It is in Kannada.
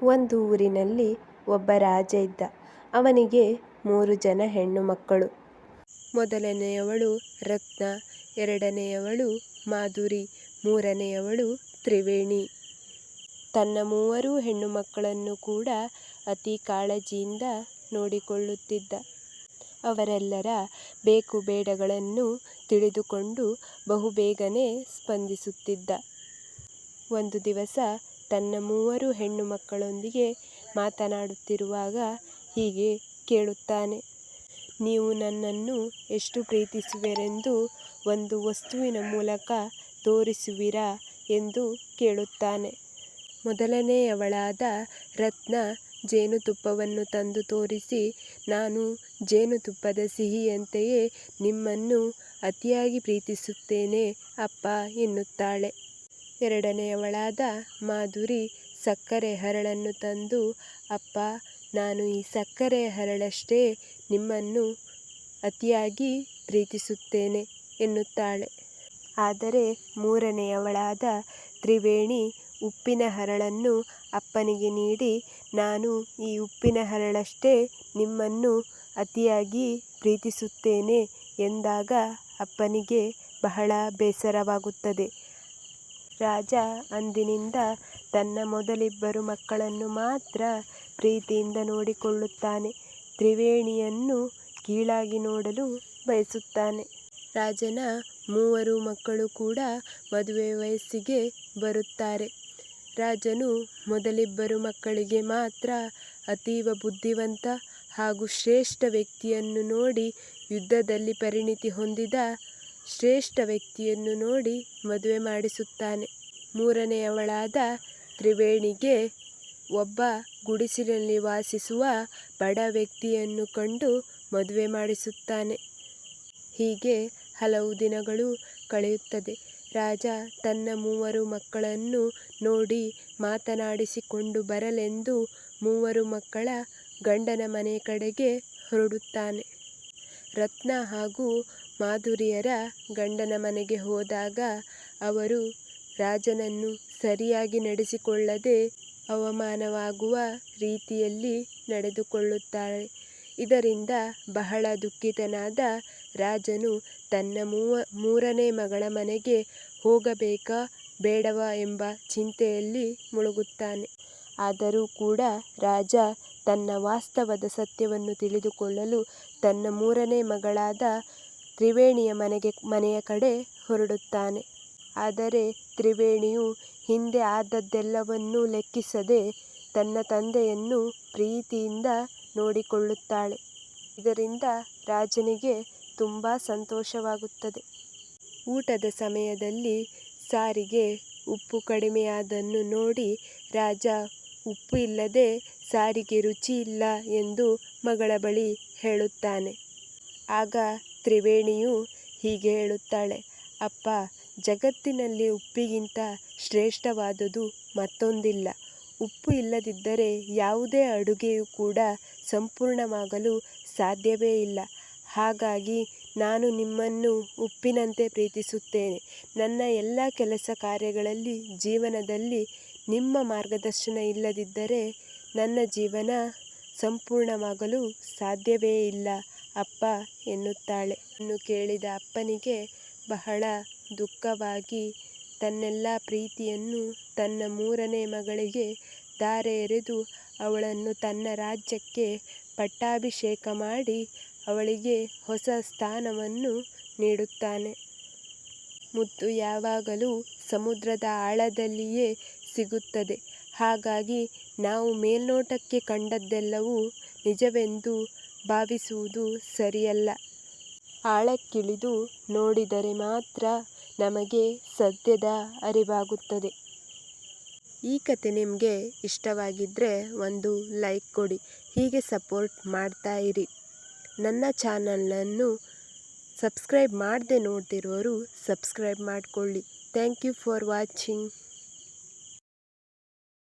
ಒಂದು ಊರಿನಲ್ಲಿ ಒಬ್ಬ ರಾಜ ಇದ್ದ. ಅವನಿಗೆ 3 ಜನ ಹೆಣ್ಣು ಮಕ್ಕಳು. ಮೊದಲನೆಯವಳು ರತ್ನ, ಎರಡನೆಯವಳು ಮಾಧುರಿ, ಮೂರನೆಯವಳು ತ್ರಿವೇಣಿ. ತನ್ನ 3 ಹೆಣ್ಣು ಮಕ್ಕಳನ್ನು ಕೂಡ ಅತಿ ಕಾಳಜಿಯಿಂದ ನೋಡಿಕೊಳ್ಳುತ್ತಿದ್ದ. ಅವರೆಲ್ಲರ ಬೇಕು ಬೇಡಗಳನ್ನು ತಿಳಿದುಕೊಂಡು ಬಹುಬೇಗನೆ ಸ್ಪಂದಿಸುತ್ತಿದ್ದ. ಒಂದು ದಿವಸ ತನ್ನ 3 ಹೆಣ್ಣು ಮಕ್ಕಳೊಂದಿಗೆ ಮಾತನಾಡುತ್ತಿರುವಾಗ ಹೀಗೆ ಕೇಳುತ್ತಾನೆ. ನೀವು ನನ್ನನ್ನು ಎಷ್ಟು ಪ್ರೀತಿಸುವಿರೆಂದು ಒಂದು ವಸ್ತುವಿನ ಮೂಲಕ ತೋರಿಸುವಿರಾ ಎಂದು ಕೇಳುತ್ತಾನೆ. ಮೊದಲನೆಯವಳಾದ ರತ್ನ ಜೇನುತುಪ್ಪವನ್ನು ತಂದು ತೋರಿಸಿ, ನಾನು ಜೇನುತುಪ್ಪದ ಸಿಹಿಯಂತೆಯೇ ನಿಮ್ಮನ್ನು ಅತಿಯಾಗಿ ಪ್ರೀತಿಸುತ್ತೇನೆ ಅಪ್ಪ ಎನ್ನುತ್ತಾಳೆ. ಎರಡನೆಯವಳಾದ ಮಾಧುರಿ ಸಕ್ಕರೆ ಹರಳನ್ನು ತಂದು, ಅಪ್ಪ ನಾನು ಈ ಸಕ್ಕರೆ ಹರಳಷ್ಟೇ ನಿಮ್ಮನ್ನು ಅತಿಯಾಗಿ ಪ್ರೀತಿಸುತ್ತೇನೆ ಎನ್ನುತ್ತಾಳೆ. ಆದರೆ ಮೂರನೆಯವಳಾದ ತ್ರಿವೇಣಿ ಉಪ್ಪಿನ ಹರಳನ್ನು ಅಪ್ಪನಿಗೆ ನೀಡಿ, ನಾನು ಈ ಉಪ್ಪಿನ ಹರಳಷ್ಟೇ ನಿಮ್ಮನ್ನು ಅತಿಯಾಗಿ ಪ್ರೀತಿಸುತ್ತೇನೆ ಎಂದಾಗ ಅಪ್ಪನಿಗೆ ಬಹಳ ಬೇಸರವಾಗುತ್ತದೆ. ರಾಜ ಅಂದಿನಿಂದ ತನ್ನ ಮೊದಲಿಬ್ಬರು ಮಕ್ಕಳನ್ನು ಮಾತ್ರ ಪ್ರೀತಿಯಿಂದ ನೋಡಿಕೊಳ್ಳುತ್ತಾನೆ. ತ್ರಿವೇಣಿಯನ್ನು ಕೀಳಾಗಿ ನೋಡಲು ಬಯಸುತ್ತಾನೆ. ರಾಜನ 3 ಮಕ್ಕಳು ಕೂಡ ಮದುವೆ ವಯಸ್ಸಿಗೆ ಬರುತ್ತಾರೆ. ರಾಜನು ಮೊದಲಿಬ್ಬರು ಮಕ್ಕಳಿಗೆ ಮಾತ್ರ ಅತೀವ ಬುದ್ಧಿವಂತ ಹಾಗೂ ಶ್ರೇಷ್ಠ ವ್ಯಕ್ತಿಯನ್ನು ನೋಡಿ, ಯುದ್ಧದಲ್ಲಿ ಪರಿಣಿತಿ ಹೊಂದಿದ ಶ್ರೇಷ್ಠ ವ್ಯಕ್ತಿಯನ್ನು ನೋಡಿ ಮದುವೆ ಮಾಡಿಸುತ್ತಾನೆ. ಮೂರನೆಯವಳಾದ ತ್ರಿವೇಣಿಗೆ ಒಬ್ಬ ಗುಡಿಸಲಿನಲ್ಲಿ ವಾಸಿಸುವ ಬಡ ವ್ಯಕ್ತಿಯನ್ನು ಕಂಡು ಮದುವೆ ಮಾಡಿಸುತ್ತಾನೆ. ಹೀಗೆ ಹಲವು ದಿನಗಳು ಕಳೆಯುತ್ತದೆ. ರಾಜ ತನ್ನ 3 ಮಕ್ಕಳನ್ನು ನೋಡಿ ಮಾತನಾಡಿಸಿಕೊಂಡು ಬರಲೆಂದು 3 ಮಕ್ಕಳ ಗಂಡನ ಮನೆ ಕಡೆಗೆ ಹೊರಡುತ್ತಾನೆ. ರತ್ನ ಹಾಗೂ ಮಾಧುರಿಯರ ಗಂಡನ ಮನೆಗೆ ಹೋದಾಗ ಅವರು ರಾಜನನ್ನು ಸರಿಯಾಗಿ ನಡೆಸಿಕೊಳ್ಳದೆ ಅವಮಾನವಾಗುವ ರೀತಿಯಲ್ಲಿ ನಡೆದುಕೊಳ್ಳುತ್ತಾರೆ. ಇದರಿಂದ ಬಹಳ ದುಃಖಿತನಾದ ರಾಜನು ತನ್ನ 3ನೇ ಮಗಳ ಮನೆಗೆ ಹೋಗಬೇಕಾ ಬೇಡವಾ ಎಂಬ ಚಿಂತೆಯಲ್ಲಿ ಮುಳುಗುತ್ತಾನೆ. ಆದರೂ ಕೂಡ ರಾಜ ತನ್ನ ವಾಸ್ತವದ ಸತ್ಯವನ್ನು ತಿಳಿದುಕೊಳ್ಳಲು ತನ್ನ 3ನೇ ಮಗಳಾದ ತ್ರಿವೇಣಿಯ ಮನೆಯ ಕಡೆ ಹೊರಡುತ್ತಾನೆ. ಆದರೆ ತ್ರಿವೇಣಿಯು ಹಿಂದೆ ಆದದ್ದೆಲ್ಲವನ್ನೂ ಲೆಕ್ಕಿಸದೆ ತನ್ನ ತಂದೆಯನ್ನು ಪ್ರೀತಿಯಿಂದ ನೋಡಿಕೊಳ್ಳುತ್ತಾಳೆ. ಇದರಿಂದ ರಾಜನಿಗೆ ತುಂಬ ಸಂತೋಷವಾಗುತ್ತದೆ. ಊಟದ ಸಮಯದಲ್ಲಿ ಸಾರಿಗೆ ಉಪ್ಪು ಕಡಿಮೆಯಾದನ್ನು ನೋಡಿ ರಾಜ ಉಪ್ಪು ಇಲ್ಲದೆ ಸಾರಿಗೆ ರುಚಿ ಇಲ್ಲ ಎಂದು ಮಗಳ ಬಳಿ ಹೇಳುತ್ತಾನೆ. ಆಗ ತ್ರಿವೇಣಿಯು ಹೀಗೆ ಹೇಳುತ್ತಾಳೆ, ಅಪ್ಪ ಜಗತ್ತಿನಲ್ಲಿ ಉಪ್ಪಿಗಿಂತ ಶ್ರೇಷ್ಠವಾದುದು ಮತ್ತೊಂದಿಲ್ಲ. ಉಪ್ಪು ಇಲ್ಲದಿದ್ದರೆ ಯಾವುದೇ ಅಡುಗೆಯೂ ಕೂಡ ಸಂಪೂರ್ಣವಾಗಲು ಸಾಧ್ಯವೇ ಇಲ್ಲ. ಹಾಗಾಗಿ ನಾನು ನಿಮ್ಮನ್ನು ಉಪ್ಪಿನಂತೆ ಪ್ರೀತಿಸುತ್ತೇನೆ. ನನ್ನ ಎಲ್ಲ ಕೆಲಸ ಕಾರ್ಯಗಳಲ್ಲಿ ಜೀವನದಲ್ಲಿ ನಿಮ್ಮ ಮಾರ್ಗದರ್ಶನ ಇಲ್ಲದಿದ್ದರೆ ನನ್ನ ಜೀವನ ಸಂಪೂರ್ಣವಾಗಲು ಸಾಧ್ಯವೇ ಇಲ್ಲ ಅಪ್ಪ ಎನ್ನುತ್ತಾಳೆ. ಇನ್ನು ಕೇಳಿದ ಅಪ್ಪನಿಗೆ ಬಹಳ ದುಃಖವಾಗಿ ತನ್ನೆಲ್ಲ ಪ್ರೀತಿಯನ್ನು ತನ್ನ 3ನೇ ಮಗಳಿಗೆ ಧಾರೆ ಎರೆದು ಅವಳನ್ನು ತನ್ನ ರಾಜ್ಯಕ್ಕೆ ಪಟ್ಟಾಭಿಷೇಕ ಮಾಡಿ ಅವಳಿಗೆ ಹೊಸ ಸ್ಥಾನವನ್ನು ನೀಡುತ್ತಾನೆ. ಮುತ್ತು ಯಾವಾಗಲೂ ಸಮುದ್ರದ ಆಳದಲ್ಲಿಯೇ ಸಿಗುತ್ತದೆ. ಹಾಗಾಗಿ ನಾವು ಮೇಲ್ನೋಟಕ್ಕೆ ಕಂಡದ್ದೆಲ್ಲವೂ ನಿಜವೆಂದು ಭಾವಿಸುವುದು ಸರಿಯಲ್ಲ. ಆಳಕ್ಕಿಳಿದು ನೋಡಿದರೆ ಮಾತ್ರ ನಮಗೆ ಸತ್ಯದ ಅರಿವಾಗುತ್ತದೆ. ಈ ಕತೆ ನಿಮಗೆ ಇಷ್ಟವಾಗಿದ್ದರೆ ಒಂದು ಲೈಕ್ ಕೊಡಿ. ಹೀಗೆ ಸಪೋರ್ಟ್ ಮಾಡ್ತಾ ಇರಿ. ನನ್ನ ಚಾನಲನ್ನು ಸಬ್ಸ್ಕ್ರೈಬ್ ಮಾಡದೆ ನೋಡ್ತಿರೋರು ಸಬ್ಸ್ಕ್ರೈಬ್ ಮಾಡಿಕೊಳ್ಳಿ. Thank you for watching.